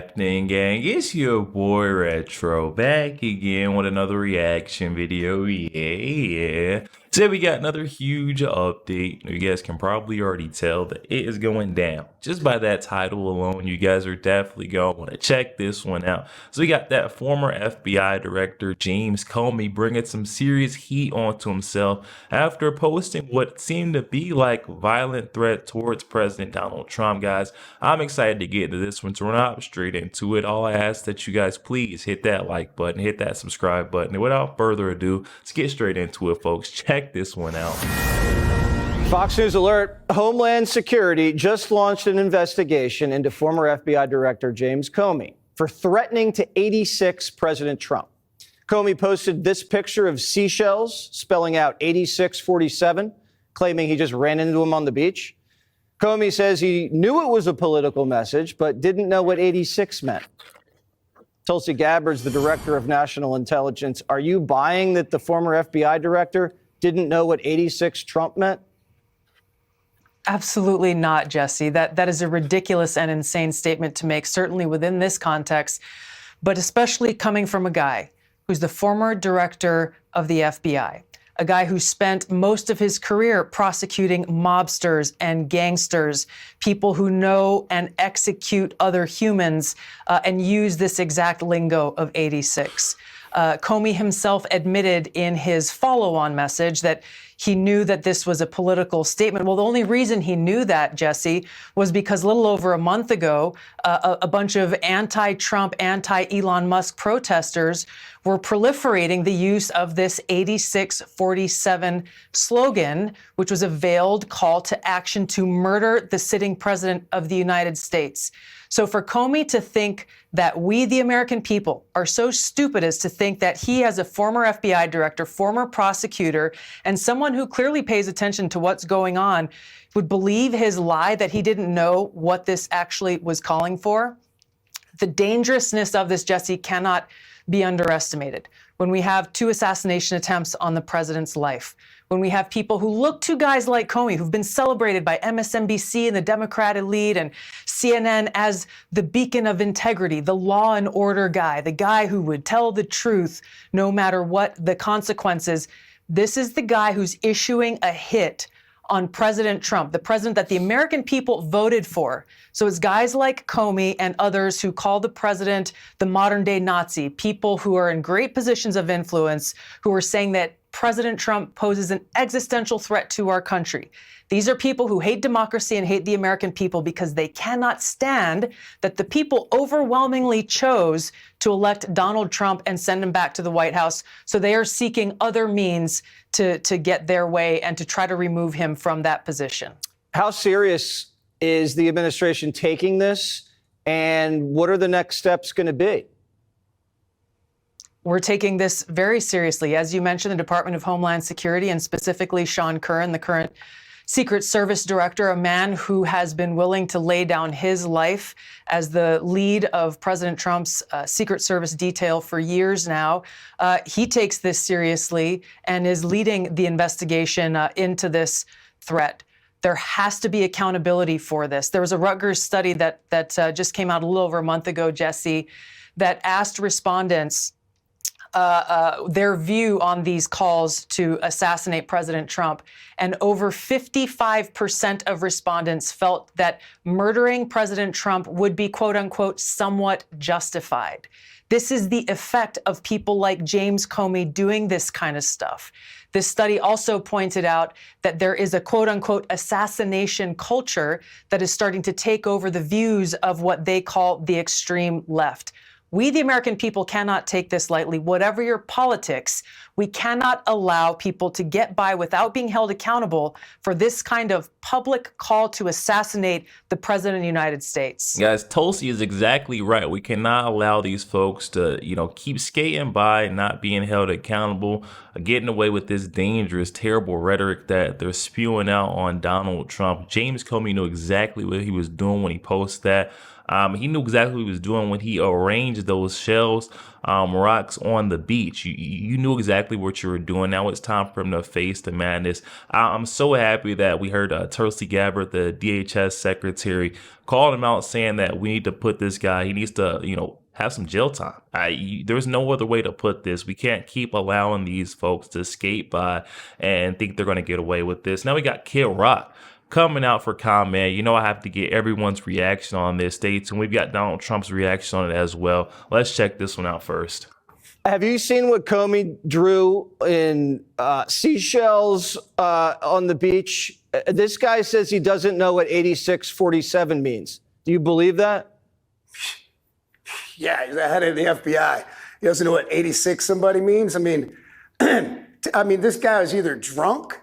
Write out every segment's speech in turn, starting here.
happening, gang? It's your boy Retro back again with another reaction video. Yeah. Today we got another huge update. You guys can probably already tell that it is going down. Just by that title alone, you guys are definitely going to want to check this one out. So we got that former FBI director James Comey bringing some serious heat onto himself after posting what seemed to be like violent threat towards President Donald Trump. Guys, I'm excited to get into this one, so we're not straight into it. All I ask that you guys please hit that like button, hit that subscribe button, and without further ado, let's get straight into it, folks. Check this one out. Fox News alert, Homeland Security just launched an investigation into former FBI Director James Comey for threatening to 86 President Trump. Comey posted this picture of seashells spelling out 8647, claiming he just ran into him on the beach. Comey says he knew it was a political message, but didn't know what 86 meant. Tulsi Gabbard's the director of national intelligence. Are you buying that the former FBI director didn't know what 86 Trump meant? Absolutely not, Jesse. That is a ridiculous and insane statement to make, certainly within this context, but especially coming from a guy who's the former director of the FBI, a guy who spent most of his career prosecuting mobsters and gangsters, people who know and execute other humans and use this exact lingo of 86. Comey himself admitted in his follow-on message that he knew that this was a political statement. Well, the only reason he knew that, Jesse, was because a little over a month ago, a bunch of anti-Trump, anti-Elon Musk protesters were proliferating the use of this 8647 slogan, which was a veiled call to action to murder the sitting president of the United States. So for Comey to think that we, the American people, are so stupid as to think that he, as a former FBI director, former prosecutor, and someone who clearly pays attention to what's going on, would believe his lie that he didn't know what this actually was calling for, the dangerousness of this, Jesse, cannot be underestimated. When we have 2 assassination attempts on the president's life, when we have people who look to guys like Comey, who've been celebrated by MSNBC and the Democrat elite and CNN as the beacon of integrity, the law and order guy, the guy who would tell the truth no matter what the consequences. This is the guy who's issuing a hit on President Trump, the president that the American people voted for. So it's guys like Comey and others who call the president the modern day Nazi, people who are in great positions of influence, who are saying that President Trump poses an existential threat to our country. These are people who hate democracy and hate the American people because they cannot stand that the people overwhelmingly chose to elect Donald Trump and send him back to the White House. So they are seeking other means to get their way and to try to remove him from that position. How serious is the administration taking this, and what are the next steps going to be? We're taking this very seriously. As you mentioned, the Department of Homeland Security, and specifically Sean Curran, the current Secret Service director, a man who has been willing to lay down his life as the lead of President Trump's Secret Service detail for years now. He takes this seriously and is leading the investigation into this threat. There has to be accountability for this. There was a Rutgers study that just came out a little over a month ago, Jesse, that asked respondents their view on these calls to assassinate President Trump. And over 55% of respondents felt that murdering President Trump would be, quote unquote, somewhat justified. This is the effect of people like James Comey doing this kind of stuff. This study also pointed out that there is a quote unquote assassination culture that is starting to take over the views of what they call the extreme left. We, the American people, cannot take this lightly. Whatever your politics, we cannot allow people to get by without being held accountable for this kind of public call to assassinate the president of the United States. Guys, Tulsi is exactly right. We cannot allow these folks to, keep skating by, not being held accountable, getting away with this dangerous, terrible rhetoric that they're spewing out on Donald Trump. James Comey knew exactly what he was doing when he posted that. He knew exactly what he was doing when he arranged those shells, rocks on the beach. You knew exactly what you were doing. Now it's time for him to face the madness. I'm so happy that we heard Tulsi Gabbard, the DHS secretary, called him out saying that we need to put this guy, he needs to, have some jail time. There's no other way to put this. We can't keep allowing these folks to skate by and think they're going to get away with this. Now we got Kid Rock coming out for comment. I have to get everyone's reaction on this. Stay tuned. We've got Donald Trump's reaction on it as well. Let's check this one out first. Have you seen what Comey drew in seashells on the beach? This guy says he doesn't know what 8647 means. Do you believe that? Yeah, he's the head of the FBI. He doesn't know what 86 somebody means. I mean, this guy is either drunk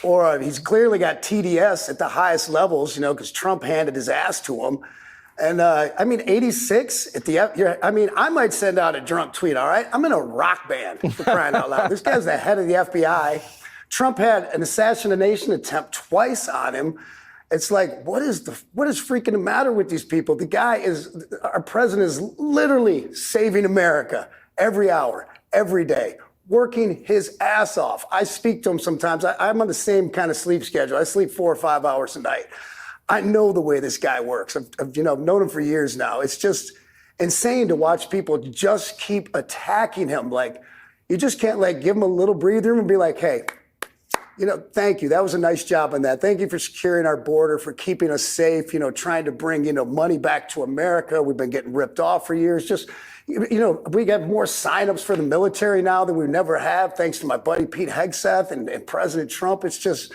or he's clearly got TDS at the highest levels, because Trump handed his ass to him. And 86 at the I might send out a drunk tweet, all right? I'm in a rock band, for crying out loud. This guy's the head of the FBI. Trump had an assassination attempt twice on him. It's like, what is freaking the matter with these people? Our president is literally saving America every hour, every day, working his ass off. I speak to him sometimes. I'm on the same kind of sleep schedule. I sleep 4 or 5 hours a night. I know the way this guy works. I've known him for years now. It's just insane to watch people just keep attacking him. Like, you just can't give him a little breather room and be like, hey, thank you. That was a nice job on that. Thank you for securing our border, for keeping us safe, trying to bring, money back to America. We've been getting ripped off for years. Just, we got more signups for the military now than we never have, thanks to my buddy Pete Hegseth and President Trump. It's just,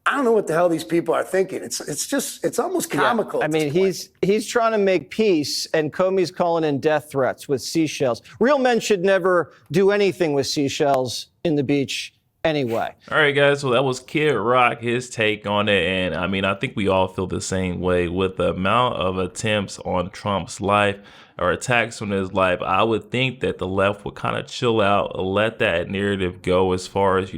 I don't know what the hell these people are thinking. It's almost comical. Yeah. He's trying to make peace, and Comey's calling in death threats with seashells. Real men should never do anything with seashells in the beach. Anyway. All right, guys. So that was Kid Rock, his take on it. And I think we all feel the same way with the amount of attempts on Trump's life or attacks on his life. I would think that the left would kind of chill out, let that narrative go as far as,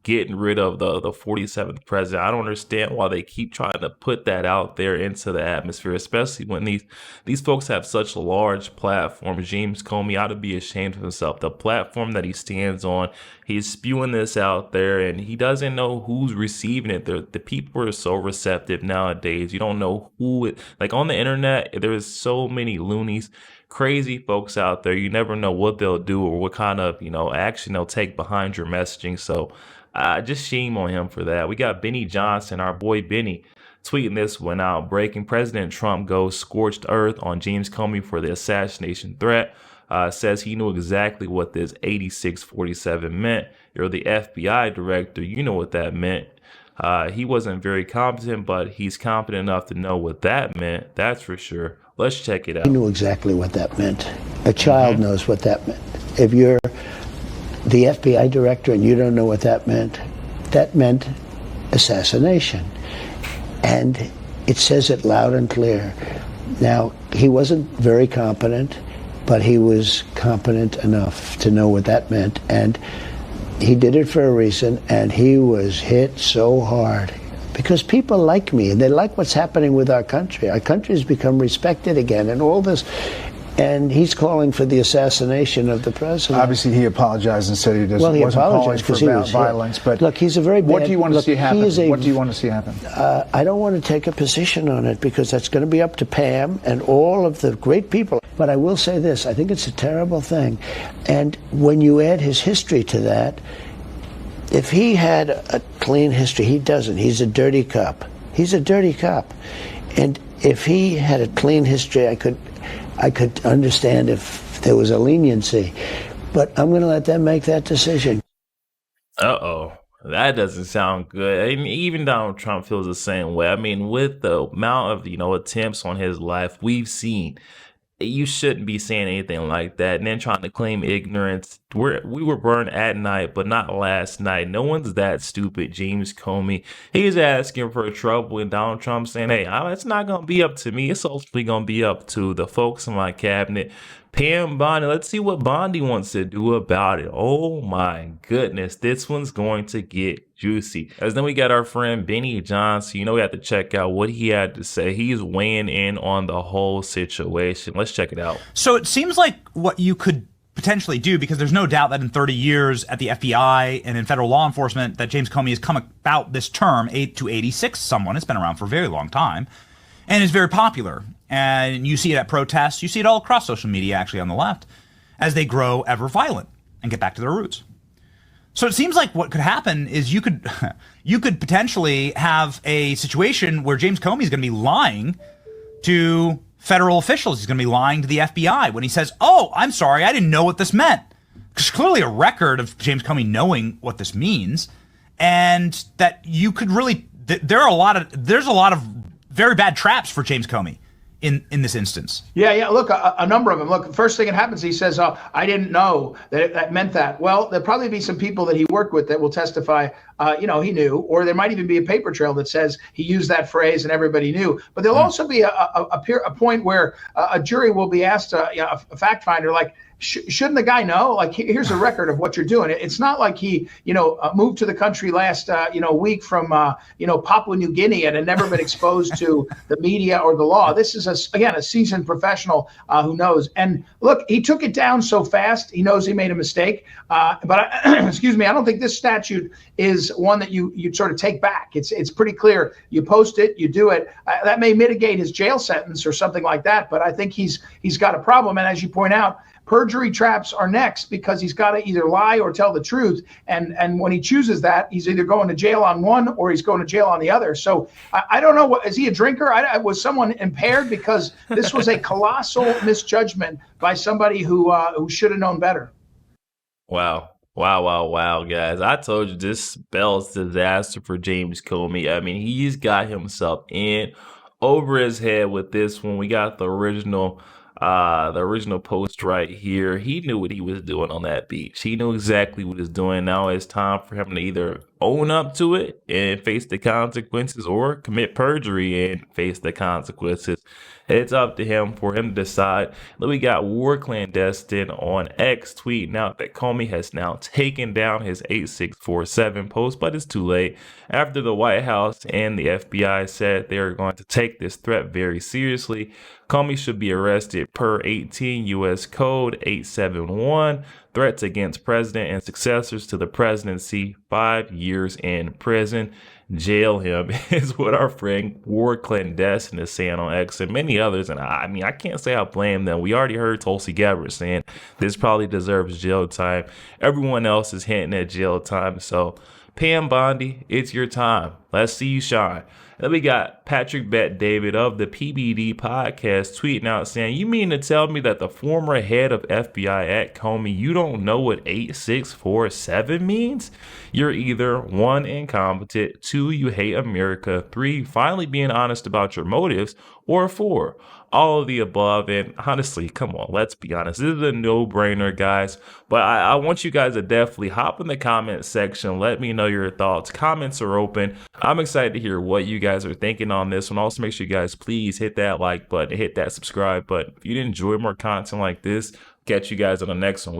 getting rid of the 47th president. I don't understand why they keep trying to put that out there into the atmosphere, especially when these folks have such a large platform. James Comey ought to be ashamed of himself. The platform that he stands on, he's spewing this out there, and he doesn't know who's receiving it. The people are so receptive nowadays. You don't know who on the internet, there's so many loonies, crazy folks out there. You never know what they'll do or what kind of, action they'll take behind your messaging. So just shame on him for that. We got Benny Johnson, our boy Benny, tweeting this one out. Breaking: President Trump goes scorched earth on James Comey for the assassination threat. Says he knew exactly what this 8647 meant. You're the FBI director. You know what that meant. He wasn't very competent, but he's competent enough to know what that meant. That's for sure. Let's check it out. He knew exactly what that meant. A child knows what that meant. If you're the FBI director and you don't know what that meant assassination. And it says it loud and clear. Now, he wasn't very competent, but he was competent enough to know what that meant. And he did it for a reason, and he was hit so hard. Because people like me, and they like what's happening with our country. Our country has become respected again, and all this. And he's calling for the assassination of the president. Obviously, he apologized and said he doesn't. Well, he wasn't apologized because he was violence. But look, he's a very bad. What do you want to see happen? What do you want to see happen? I don't want to take a position on it because that's going to be up to Pam and all of the great people. But I will say this: I think it's a terrible thing. And when you add his history to that, if he had a clean history, he doesn't. He's a dirty cop. He's a dirty cop. And if he had a clean history, I could understand if there was a leniency, but I'm going to let them make that decision. Uh-oh. That doesn't sound good. And even Donald Trump feels the same way. With the amount of, attempts on his life we've seen, you shouldn't be saying anything like that. And then trying to claim ignorance we were burned at night, but not last night. No one's that stupid. James Comey, he's asking for trouble, and Donald Trump saying, hey, it's not going to be up to me. It's ultimately going to be up to the folks in my cabinet. Pam Bondi, let's see what Bondi wants to do about it. Oh my goodness, this one's going to get juicy. As then we got our friend Benny Johnson. You know, we have to check out what he had to say. He's weighing in on the whole situation. Let's check it out. So it seems like what you could potentially do, because there's no doubt that in 30 years at the FBI and in federal law enforcement that James Comey has come about this term, 8 to 86 someone. It's been around for a very long time and is very popular. And you see it at protests. You see it all across social media, actually, on the left, as they grow ever violent and get back to their roots. So it seems like what could happen is you could potentially have a situation where James Comey is going to be lying to federal officials. He's going to be lying to the FBI when he says, oh, I'm sorry, I didn't know what this meant. There's clearly a record of James Comey knowing what this means, and that you could really, there's a lot of very bad traps for James Comey in this instance. Yeah. Look, a number of them. Look, the first thing that happens, he says, I didn't know that that meant that. Well, there'll probably be some people that he worked with that will testify, he knew, or there might even be a paper trail that says he used that phrase and everybody knew. But there'll also be a point where a jury will be asked, a fact finder, like, shouldn't the guy know? Like, here's a record of what you're doing. It's not like he, moved to the country last, week from, Papua New Guinea and had never been exposed to the media or the law. This is, a seasoned professional who knows. And look, he took it down so fast. He knows he made a mistake. But excuse me, I don't think this statute is one that you sort of take back. It's pretty clear. You post it, you do it. That may mitigate his jail sentence or something like that. But I think he's got a problem. And as you point out, perjury traps are next, because he's got to either lie or tell the truth. And when he chooses that, he's either going to jail on one or he's going to jail on the other. So I don't know, is he a drinker? Was someone impaired? Because this was a colossal misjudgment by somebody who should have known better. Wow, guys. I told you this spells disaster for James Comey. I mean, he's got himself in over his head with this one. We got the original post right here. He knew what he was doing on that beach. He knew exactly what he's doing. Now it's time for him to either own up to it and face the consequences, or commit perjury and face the consequences. It's up to him for him to decide. Then we got War Clandestine on X tweeting out that Comey has now taken down his 8647 post, but it's too late. After the White House and the FBI said they are going to take this threat very seriously, Comey should be arrested per 18 U.S. Code 871. Threats against president and successors to the presidency, 5 years in prison. Jail him is what our friend War Clandestine is saying on X, and many others. And I mean, I can't say I blame them. We already heard Tulsi Gabbard saying this probably deserves jail time. Everyone else is hinting at jail time. So Pam Bondi, it's your time. Let's see you shine. Then we got Patrick Bet David of the PBD podcast tweeting out saying, you mean to tell me that the former head of FBI at Comey, you don't know what 8647 means? You're either 1, incompetent, 2, you hate America, 3, finally being honest about your motives, or 4, all of the above. And honestly, come on, let's be honest. This is a no-brainer, guys. But I want you guys to definitely hop in the comment section. Let me know your thoughts. Comments are open. I'm excited to hear what you guys are thinking on this one. Also, make sure you guys please hit that like button, hit that subscribe button. If you enjoy more content like this, catch you guys on the next one.